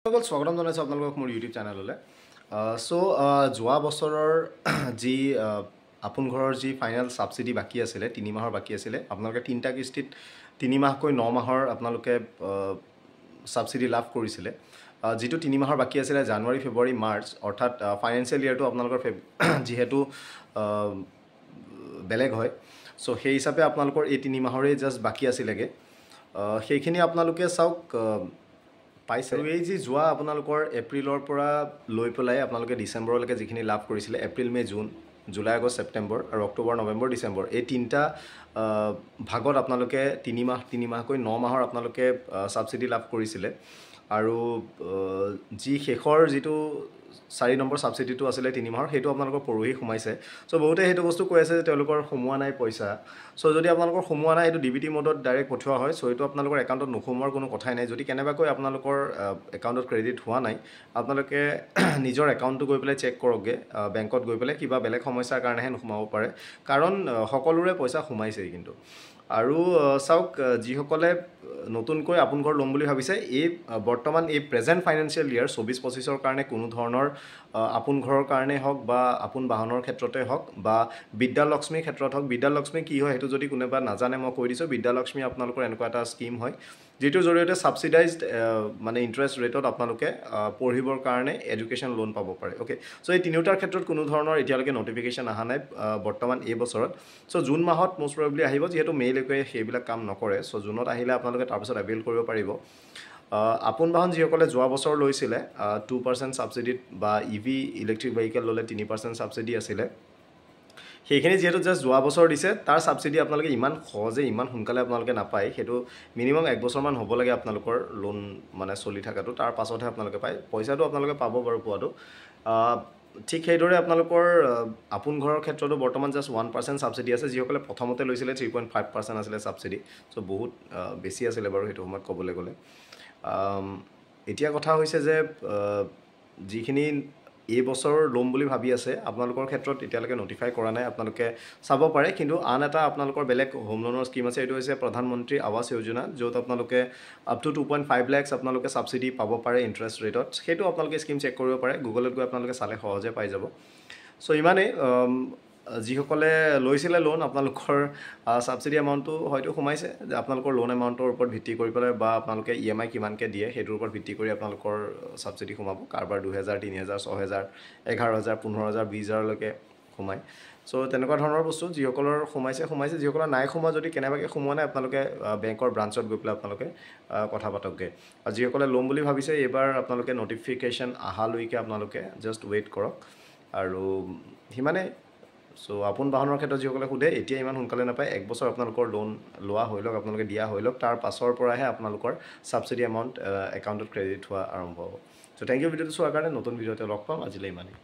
স্বাগতম জনাইছোঁ আপোনালোকক মোৰ ইউটিউব চেনেললৈ। যোৱা বছৰৰ যি আপোন ঘৰৰ যি ফাইনেল ছাবচিডি বাকী আছিলে 3 মাহৰ বাকী আছিলে, আপোনালোকে 3টা কিস্তিত 3 মাহকৈ 9 মাহৰ আপোনালোকে ছাবচিডি লাভ কৰিছিলে। যিটো 3 মাহৰ বাকী আছিলে জানুৱাৰী, ফেব্ৰুৱাৰী, মাৰ্চ, অৰ্থাৎ ফাইনেন্সিয়েল ইয়েৰটো আপোনালোকৰ যিহেতু বেলেগ হয়, সেই হিচাপে আপোনালোকৰ এই 3 মাহৰে জাষ্ট বাকী আছিলেগৈ। সেইখিনি আপোনালোকে চাওক পাইছে। আৰু এই যি যোৱা আপোনালোকৰ এপ্ৰিলৰ পৰা লৈ পেলাই আপোনালোকে ডিচেম্বৰলৈকে যিখিনি লাভ কৰিছিলে, এপ্ৰিল, মে', জুন, জুলাই, আগষ্ট, ছেপ্টেম্বৰ আৰু অক্টোবৰ, নৱেম্বৰ, ডিচেম্বৰ, এই 3টা ভাগত আপোনালোকে 3 মাহকৈ 9 মাহৰ আপোনালোকে ছাবচিডি লাভ কৰিছিলে। আৰু যি শেষৰ যিটো 4 নম্বৰ ছাবচিডিটো আছিলে 3 মাহৰ, সেইটো আপোনালোকৰ পৰহি সোমাইছে। বহুতে সেইটো বস্তু কৈ আছে যে তেওঁলোকৰ সোমোৱা নাই পইচা। যদি আপোনালোকৰ সোমোৱা নাই, সেইটো DBT মোডত ডাইৰেক্ট পঠোৱা হয়। এইটো আপোনালোকৰ একাউণ্টত নোসোমোৱাৰ কোনো কথাই নাই। যদি কেনেবাকৈ আপোনালোকৰ একাউণ্টত ক্ৰেডিট হোৱা নাই, আপোনালোকে নিজৰ একাউণ্টটো গৈ পেলাই চেক কৰকগৈ, বেংকত গৈ পেলাই। কিবা বেলেগ সমস্যাৰ কাৰণেহে নোসোমাব পাৰে, কাৰণ সকলোৰে পইচা সোমাইছেই কিন্তু। আৰু চাওক, যিসকলে নতুনকৈ আপোন ঘৰ ল'ম বুলি ভাবিছে, বৰ্তমান এই প্ৰেজেণ্ট ফাইনেন্সিয়েল ইয়েৰ 24-25ৰ কাৰণে কোনো ধৰণৰ আপোন ঘৰৰ কাৰণেই হওক বা আপোন বাহনৰ ক্ষেত্ৰতে হওক বা বিদ্যালক্ষ্মীৰ ক্ষেত্ৰত হওক। বিদ্যালক্ষ্মী কি হয় সেইটো যদি কোনোবা নাজানে, মই কৈ দিছোঁ। বিদ্যালক্ষ্মী আপোনালোকৰ এনেকুৱা এটা স্কীম হয়, যিটোৰ জৰিয়তে ছাবচিডাইজড মানে ইণ্টাৰেষ্ট ৰেটত আপোনালোকে পঢ়িবৰ কাৰণে এডুকেশ্যন লোন পাব পাৰে। অ'কে, এই তিনিওটাৰ ক্ষেত্ৰত কোনো ধৰণৰ এতিয়ালৈকে নটিফিকেশ্যন অহা নাই বৰ্তমান এই বছৰত। জুন মাহত মষ্ট প্ৰবেবলি আহিব, যিহেতু মে'লৈকে সেইবিলাক কাম নকৰে। জুনত আহিলে আপোনালোকে তাৰপিছত এভেইল কৰিব পাৰিব। আপোন বাহন যিসকলে যোৱা বছৰ লৈছিলে 2% ছাবচিডিত, বা EV ইলেক্ট্ৰিক ভেহিকেল ল'লে 3% ছাবচিডি আছিলে, সেইখিনি যিহেতু জাষ্ট যোৱা বছৰ দিছে, তাৰ ছাবচিডি আপোনালোকে ইমান সহজে ইমান সোনকালে আপোনালোকে নাপায়। সেইটো মিনিমাম 1 বছৰমান হ'ব লাগে আপোনালোকৰ লোন মানে চলি থকাটো, তাৰ পাছতহে আপোনালোকে পায়। পইচাটো আপোনালোকে পাব বাৰু পোৱাটো। ঠিক সেইদৰে আপোনালোকৰ আপোন ঘৰৰ ক্ষেত্ৰতো বৰ্তমান জাষ্ট 1% ছাবচিডি আছে। যিসকলে প্ৰথমতে লৈছিলে 3.5% আছিলে ছাবচিডি। বহুত বেছি আছিলে বাৰু সেইটো সময়ত ক'বলৈ গ'লে। এতিয়া কথা হৈছে যে যিখিনি এই বছৰ ল'ম বুলি ভাবি আছে, আপোনালোকৰ ক্ষেত্ৰত এতিয়ালৈকে নটিফাই কৰা নাই, আপোনালোকে চাব পাৰে। কিন্তু আন এটা আপোনালোকৰ বেলেগ হোম লোনৰ স্কীম আছে, এইটো হৈছে প্ৰধানমন্ত্ৰী আৱাস যোজনা, য'ত আপোনালোকে আপ টু 2.5 লাখ আপোনালোকে ছাবচিডি পাব পাৰে ইণ্টাৰেষ্ট ৰেটত। সেইটো আপোনালোকে স্কীম চেক কৰিব পাৰে, গুগলত গৈ আপোনালোকে চালে সহজে পাই যাব। ইমানেই। যিসকলে লৈছিলে লোন, আপোনালোকৰ ছাবচিডি এমাউণ্টটো হয়তো সোমাইছে। আপোনালোকৰ লোন এমাউণ্টৰ ওপৰত ভিত্তি কৰি পেলাই বা আপোনালোকে EMI কিমানকৈ দিয়ে সেইটোৰ ওপৰত ভিত্তি কৰি আপোনালোকৰ ছাবচিডি সোমাব। কাৰোবাৰ 2,000, 3,000, 6,000, 11,000, 15,000, 20,000লৈকে সোমায়। তেনেকুৱা ধৰণৰ বস্তু যিসকলৰ সোমাইছে। যিসকলৰ নাই সোমোৱা, যদি কেনেবাকৈ সোমোৱা নাই, আপোনালোকে বেংকৰ ব্ৰাঞ্চত গৈ পেলাই আপোনালোকে কথা পাতকগৈ। আৰু যিসকলে ল'ম বুলি ভাবিছে, এইবাৰ আপোনালোকে নটিফিকেশ্যন অহালৈকে আপোনালোকে জাষ্ট ৱেইট কৰক। আৰু সিমানেই। আপোন বাহনৰ ক্ষেত্ৰত যিসকলে সোধে, এতিয়া ইমান সোনকালে নাপায়। 1 বছৰ আপোনালোকৰ লোন লোৱা হৈ লওক, আপোনালোকে দিয়া হৈ লওক, তাৰ পাছৰ পৰাহে আপোনালোকৰ ছাবচিডি এমাউণ্ট একাউণ্টত ক্ৰেডিট হোৱা আৰম্ভ হ'ব। থেংক ইউ ভিডিঅ'টো চোৱাৰ কাৰণে। নতুন ভিডিঅ'তে লগ পাম। আজিলৈ ইমানেই।